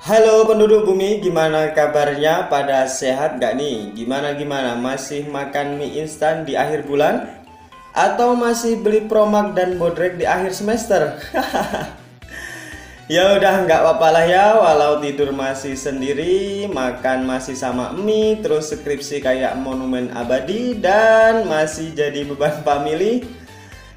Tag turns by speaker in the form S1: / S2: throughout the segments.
S1: Halo penduduk bumi, gimana kabarnya? Pada sehat gak nih? Gimana? Masih makan mie instan di akhir bulan? Atau masih beli promak dan bodrek di akhir semester? Ya udah nggak apa-apa lah ya, walau tidur masih sendiri, makan masih sama mie, terus skripsi kayak monumen abadi, dan masih jadi beban family.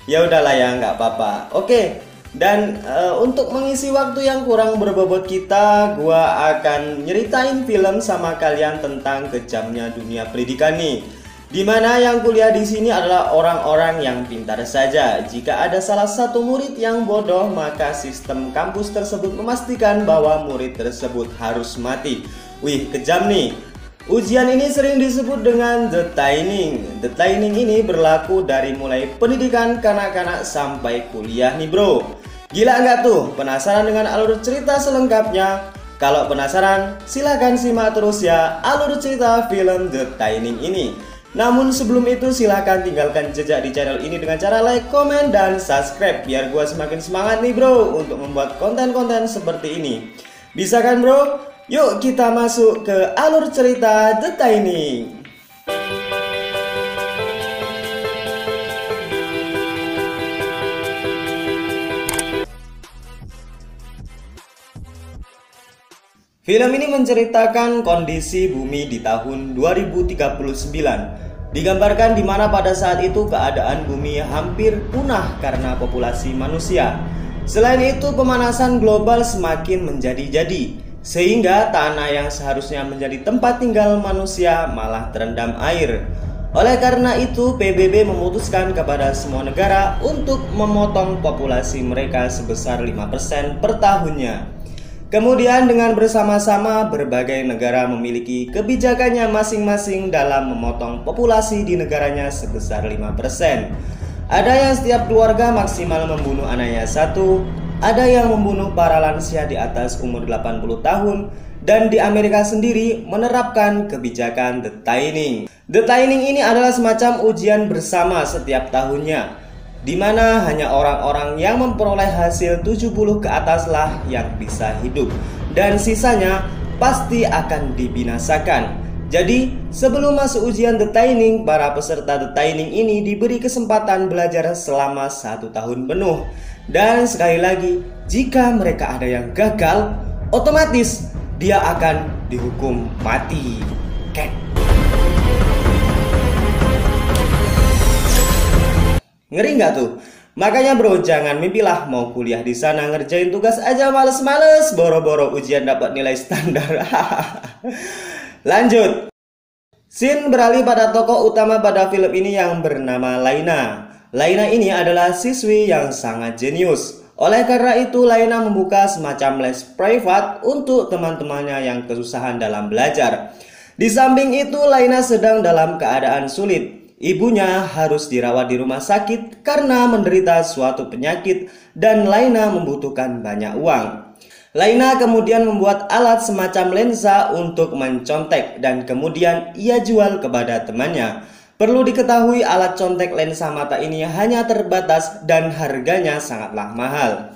S1: Ya udahlah ya, nggak apa-apa. Oke. Dan untuk mengisi waktu yang kurang berbobot kita, gua akan nyeritain film sama kalian tentang kejamnya dunia pendidikan nih. Dimana yang kuliah di sini adalah orang-orang yang pintar saja. Jika ada salah satu murid yang bodoh, maka sistem kampus tersebut memastikan bahwa murid tersebut harus mati. Wih, kejam nih. Ujian ini sering disebut dengan The Training. The Training ini berlaku dari mulai pendidikan kanak-kanak sampai kuliah nih bro. Gila nggak tuh? Penasaran dengan alur cerita selengkapnya? Kalau penasaran, silahkan simak terus ya alur cerita film The Training ini. Namun sebelum itu silahkan tinggalkan jejak di channel ini dengan cara like, komen, dan subscribe biar gua semakin semangat nih bro untuk membuat konten-konten seperti ini. Bisa kan bro? Yuk kita masuk ke alur cerita The Training. Film ini menceritakan kondisi bumi di tahun 2039. Digambarkan di mana pada saat itu keadaan bumi hampir punah karena populasi manusia. Selain itu, pemanasan global semakin menjadi-jadi, sehingga tanah yang seharusnya menjadi tempat tinggal manusia malah terendam air. Oleh karena itu, PBB memutuskan kepada semua negara untuk memotong populasi mereka sebesar 5% per tahunnya. Kemudian dengan bersama-sama berbagai negara memiliki kebijakannya masing-masing dalam memotong populasi di negaranya sebesar 5%. Ada yang setiap keluarga maksimal membunuh anaknya satu, ada yang membunuh para lansia di atas umur 80 tahun, dan di Amerika sendiri menerapkan kebijakan The Training. The Training ini adalah semacam ujian bersama setiap tahunnya, di mana hanya orang-orang yang memperoleh hasil 70 ke ataslah yang bisa hidup, dan sisanya pasti akan dibinasakan. Jadi sebelum masuk ujian The Training, para peserta The Training ini diberi kesempatan belajar selama 1 tahun penuh. Dan sekali lagi, jika mereka ada yang gagal, otomatis dia akan dihukum mati. Ngeri nggak tuh? Makanya bro, jangan mimpilah mau kuliah di sana ngerjain tugas aja males-males, boro-boro ujian dapat nilai standar. Lanjut. Scene beralih pada tokoh utama pada film ini yang bernama Laina. Laina ini adalah siswi yang sangat jenius. Oleh karena itu, Laina membuka semacam les privat untuk teman-temannya yang kesusahan dalam belajar. Di samping itu, Laina sedang dalam keadaan sulit. Ibunya harus dirawat di rumah sakit karena menderita suatu penyakit dan Laina membutuhkan banyak uang. Laina kemudian membuat alat semacam lensa untuk mencontek dan kemudian ia jual kepada temannya. Perlu diketahui alat contek lensa mata ini hanya terbatas dan harganya sangatlah mahal.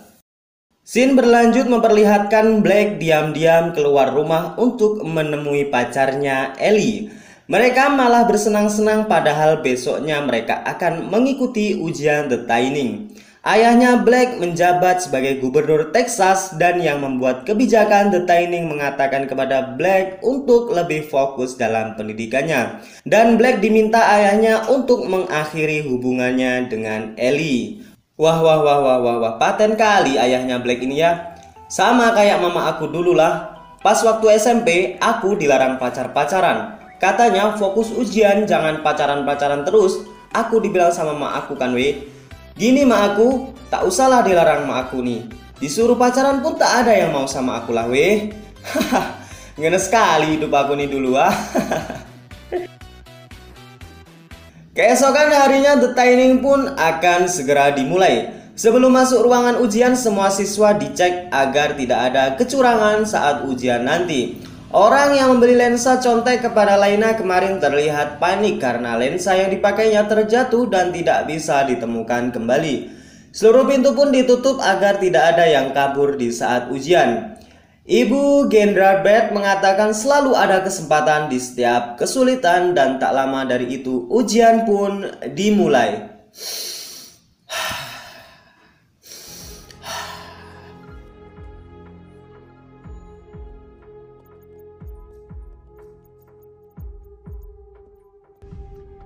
S1: Scene berlanjut memperlihatkan Black diam-diam keluar rumah untuk menemui pacarnya Ellie. Mereka malah bersenang-senang padahal besoknya mereka akan mengikuti ujian The Training. Ayahnya Black menjabat sebagai gubernur Texas dan yang membuat kebijakan The Training mengatakan kepada Black untuk lebih fokus dalam pendidikannya. Dan Black diminta ayahnya untuk mengakhiri hubungannya dengan Ellie. Wah, paten kali ayahnya Black ini ya. Sama kayak mama aku dulu lah. Pas waktu SMP, aku dilarang pacar-pacaran. Katanya fokus ujian, jangan pacaran-pacaran terus. Aku dibilang sama mak aku kan weh. Gini mak aku, tak usahlah dilarang mak aku nih. Disuruh pacaran pun tak ada yang mau sama aku lah weh. Hahaha, ngenes sekali hidup aku nih dulu ah. Keesokan harinya The Training pun akan segera dimulai. Sebelum masuk ruangan ujian, semua siswa dicek agar tidak ada kecurangan saat ujian nanti. Orang yang membeli lensa contek kepada Laina kemarin terlihat panik karena lensa yang dipakainya terjatuh dan tidak bisa ditemukan kembali. Seluruh pintu pun ditutup agar tidak ada yang kabur di saat ujian. Ibu Gendrabeth mengatakan selalu ada kesempatan di setiap kesulitan dan tak lama dari itu ujian pun dimulai.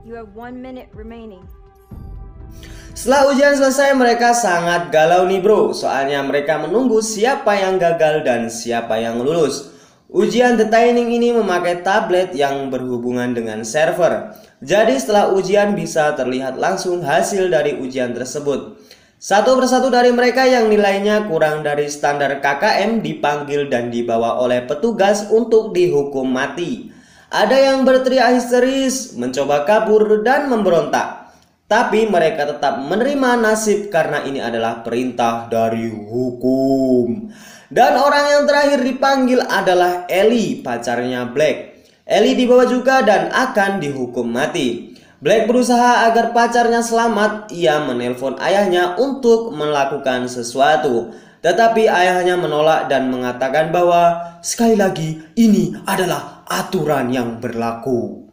S2: You have 1 minute remaining.
S1: Setelah ujian selesai, mereka sangat galau nih bro. Soalnya mereka menunggu siapa yang gagal dan siapa yang lulus. Ujian The Tining ini memakai tablet yang berhubungan dengan server. Jadi setelah ujian bisa terlihat langsung hasil dari ujian tersebut. Satu persatu dari mereka yang nilainya kurang dari standar KKM dipanggil dan dibawa oleh petugas untuk dihukum mati. Ada yang berteriak histeris, mencoba kabur dan memberontak. Tapi mereka tetap menerima nasib karena ini adalah perintah dari hukum. Dan orang yang terakhir dipanggil adalah Ellie, pacarnya Black. Ellie dibawa juga dan akan dihukum mati. Black berusaha agar pacarnya selamat. Ia menelpon ayahnya untuk melakukan sesuatu. Tetapi ayahnya menolak dan mengatakan bahwa sekali lagi ini adalah aturan yang berlaku.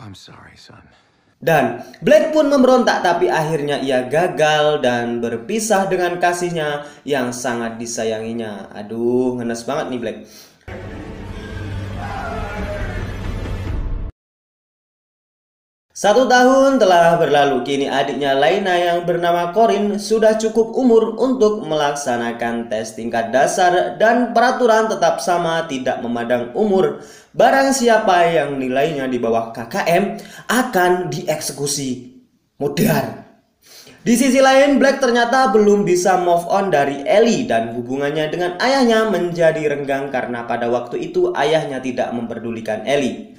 S3: I'm sorry, son.
S1: Dan Black pun memberontak, tapi akhirnya ia gagal dan berpisah dengan kasihnya yang sangat disayanginya. Aduh, ngenes banget nih Black. Satu tahun telah berlalu, kini adiknya Laina yang bernama Corin sudah cukup umur untuk melaksanakan tes tingkat dasar dan peraturan tetap sama, tidak memandang umur. Barang siapa yang nilainya di bawah KKM akan dieksekusi mudar. Di sisi lain, Black ternyata belum bisa move on dari Ellie dan hubungannya dengan ayahnya menjadi renggang karena pada waktu itu ayahnya tidak memperdulikan Ellie.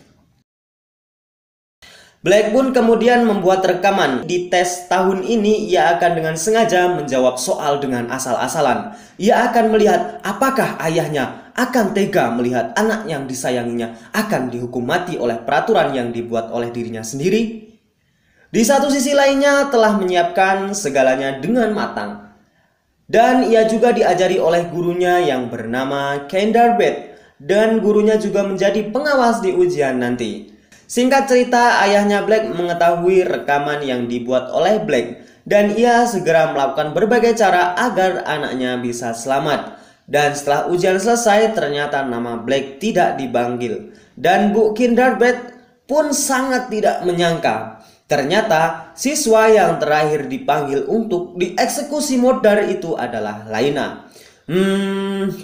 S1: Black pun kemudian membuat rekaman. Di tes tahun ini ia akan dengan sengaja menjawab soal dengan asal-asalan. Ia akan melihat apakah ayahnya akan tega melihat anak yang disayanginya akan dihukum mati oleh peraturan yang dibuat oleh dirinya sendiri. Di satu sisi lainnya telah menyiapkan segalanya dengan matang. Dan ia juga diajari oleh gurunya yang bernama Gendrabeth. Dan gurunya juga menjadi pengawas di ujian nanti. Singkat cerita, ayahnya Black mengetahui rekaman yang dibuat oleh Black dan ia segera melakukan berbagai cara agar anaknya bisa selamat. Dan setelah ujian selesai, ternyata nama Black tidak dipanggil. Dan Bu Gendrabeth pun sangat tidak menyangka. Ternyata siswa yang terakhir dipanggil untuk dieksekusi mudar itu adalah Laina.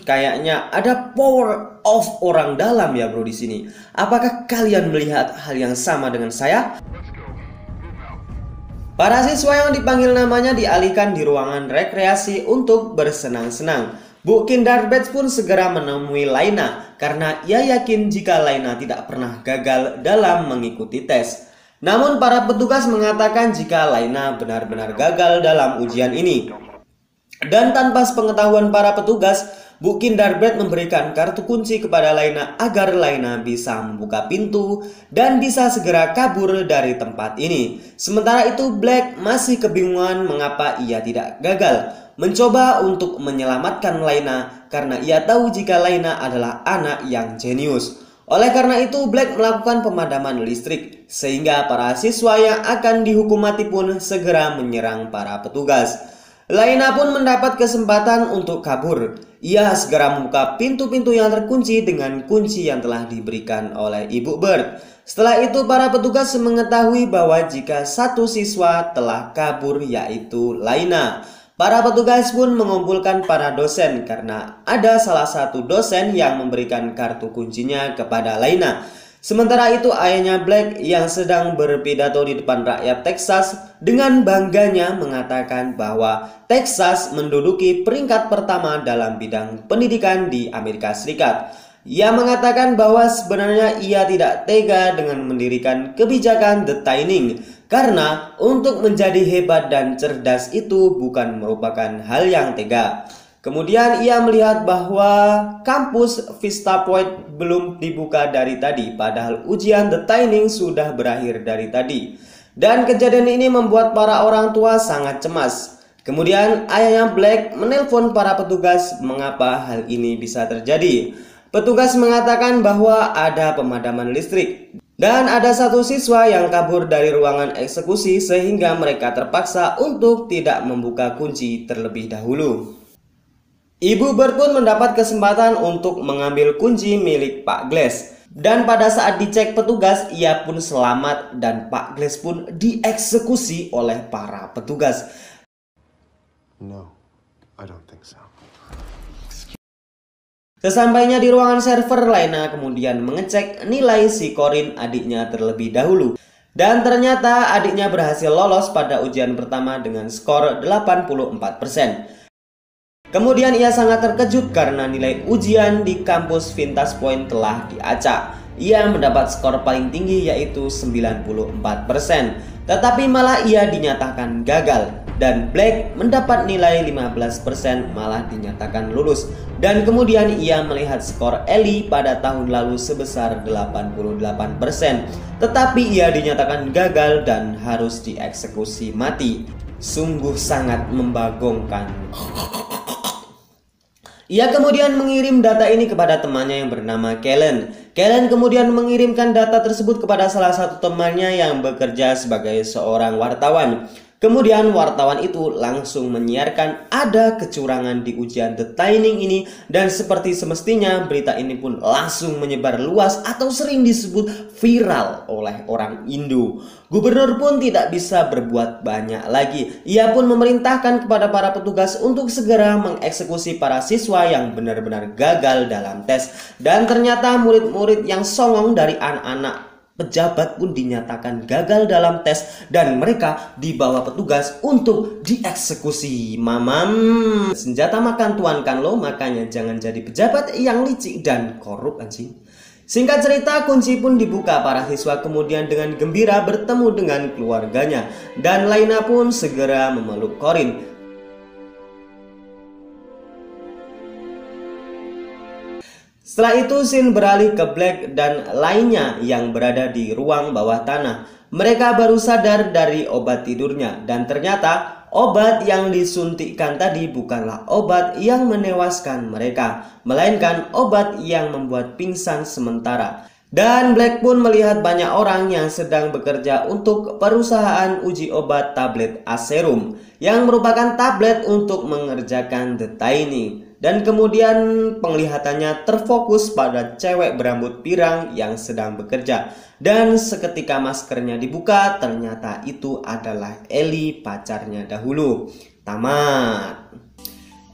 S1: Kayaknya ada power of orang dalam ya bro di sini. Apakah kalian melihat hal yang sama dengan saya? Para siswa yang dipanggil namanya dialihkan di ruangan rekreasi untuk bersenang-senang. Bu Gendrabeth pun segera menemui Laina karena ia yakin jika Laina tidak pernah gagal dalam mengikuti tes. Namun para petugas mengatakan jika Laina benar-benar gagal dalam ujian ini. Dan tanpa sepengetahuan para petugas, Bu Gendrabeth memberikan kartu kunci kepada Laina agar Laina bisa membuka pintu dan bisa segera kabur dari tempat ini. Sementara itu Black masih kebingungan mengapa ia tidak gagal, mencoba untuk menyelamatkan Laina karena ia tahu jika Laina adalah anak yang jenius. Oleh karena itu Black melakukan pemadaman listrik sehingga para siswa yang akan dihukum mati pun segera menyerang para petugas. Laina pun mendapat kesempatan untuk kabur. Ia segera membuka pintu-pintu yang terkunci dengan kunci yang telah diberikan oleh Ibu Bird. Setelah itu para petugas mengetahui bahwa jika satu siswa telah kabur yaitu Laina. Para petugas pun mengumpulkan para dosen karena ada salah satu dosen yang memberikan kartu kuncinya kepada Laina. Sementara itu ayahnya Black yang sedang berpidato di depan rakyat Texas dengan bangganya mengatakan bahwa Texas menduduki peringkat pertama dalam bidang pendidikan di Amerika Serikat. Ia mengatakan bahwa sebenarnya ia tidak tega dengan mendirikan kebijakan The Tining karena untuk menjadi hebat dan cerdas itu bukan merupakan hal yang tega. Kemudian ia melihat bahwa kampus Vista Point belum dibuka dari tadi, padahal ujian The Tining sudah berakhir dari tadi. Dan kejadian ini membuat para orang tua sangat cemas. Kemudian ayahnya Black menelpon para petugas mengapa hal ini bisa terjadi. Petugas mengatakan bahwa ada pemadaman listrik dan ada satu siswa yang kabur dari ruangan eksekusi sehingga mereka terpaksa untuk tidak membuka kunci terlebih dahulu. Ibu Bird pun mendapat kesempatan untuk mengambil kunci milik Pak Glass. Dan pada saat dicek petugas, ia pun selamat dan Pak Glass pun dieksekusi oleh para petugas.
S3: No, I don't think so.
S1: Sesampainya di ruangan server, Laina kemudian mengecek nilai si Corin adiknya terlebih dahulu. Dan ternyata adiknya berhasil lolos pada ujian pertama dengan skor 84%. Kemudian ia sangat terkejut karena nilai ujian di kampus Vintage Point telah diacak. Ia mendapat skor paling tinggi yaitu 94%. Tetapi malah ia dinyatakan gagal. Dan Black mendapat nilai 15% malah dinyatakan lulus. Dan kemudian ia melihat skor Ellie pada tahun lalu sebesar 88%. Tetapi ia dinyatakan gagal dan harus dieksekusi mati. Sungguh sangat membagongkan. Ia kemudian mengirim data ini kepada temannya yang bernama Kellen. Kellen kemudian mengirimkan data tersebut kepada salah satu temannya yang bekerja sebagai seorang wartawan. Kemudian wartawan itu langsung menyiarkan ada kecurangan di ujian The Tining ini, dan seperti semestinya berita ini pun langsung menyebar luas atau sering disebut viral oleh orang Indo. Gubernur pun tidak bisa berbuat banyak lagi. Ia pun memerintahkan kepada para petugas untuk segera mengeksekusi para siswa yang benar-benar gagal dalam tes. Dan ternyata murid-murid yang songong dari anak-anak pejabat pun dinyatakan gagal dalam tes dan mereka dibawa petugas untuk dieksekusi. Mamam, senjata makan tuan kan lo, makanya jangan jadi pejabat yang licik dan korup anjing. Singkat cerita, kunci pun dibuka. Para siswa kemudian dengan gembira bertemu dengan keluarganya dan Laina pun segera memeluk Corin. Setelah itu scene beralih ke Black dan lainnya yang berada di ruang bawah tanah. Mereka baru sadar dari obat tidurnya dan ternyata obat yang disuntikkan tadi bukanlah obat yang menewaskan mereka, melainkan obat yang membuat pingsan sementara. Dan Black pun melihat banyak orang yang sedang bekerja untuk perusahaan uji obat tablet Aserum yang merupakan tablet untuk mengerjakan The Tining. Dan kemudian penglihatannya terfokus pada cewek berambut pirang yang sedang bekerja. Dan seketika maskernya dibuka, ternyata itu adalah Ellie, pacarnya dahulu. Tamat.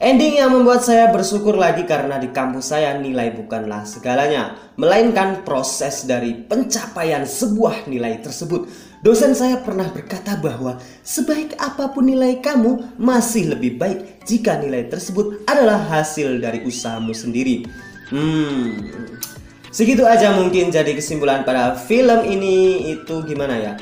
S1: Ending yang membuat saya bersyukur lagi karena di kampus saya nilai bukanlah segalanya, melainkan proses dari pencapaian sebuah nilai tersebut. Dosen saya pernah berkata bahwa sebaik apapun nilai kamu, masih lebih baik jika nilai tersebut adalah hasil dari usahamu sendiri. Segitu aja mungkin jadi kesimpulan pada film ini. Itu gimana ya?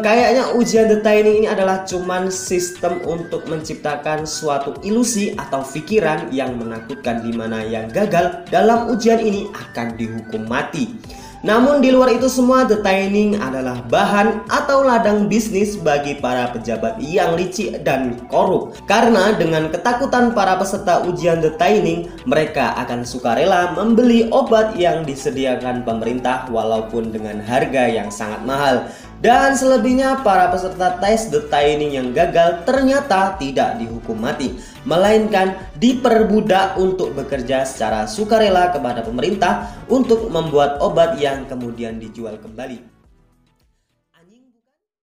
S1: Kayaknya ujian The Tining ini adalah cuman sistem untuk menciptakan suatu ilusi atau pikiran yang menakutkan, di mana yang gagal dalam ujian ini akan dihukum mati. Namun di luar itu semua, The Tining adalah bahan atau ladang bisnis bagi para pejabat yang licik dan korup. Karena dengan ketakutan para peserta ujian The Tining, mereka akan sukarela membeli obat yang disediakan pemerintah walaupun dengan harga yang sangat mahal. Dan selebihnya para peserta tes The Tining yang gagal ternyata tidak dihukum mati, melainkan diperbudak untuk bekerja secara sukarela kepada pemerintah untuk membuat obat yang kemudian dijual kembali.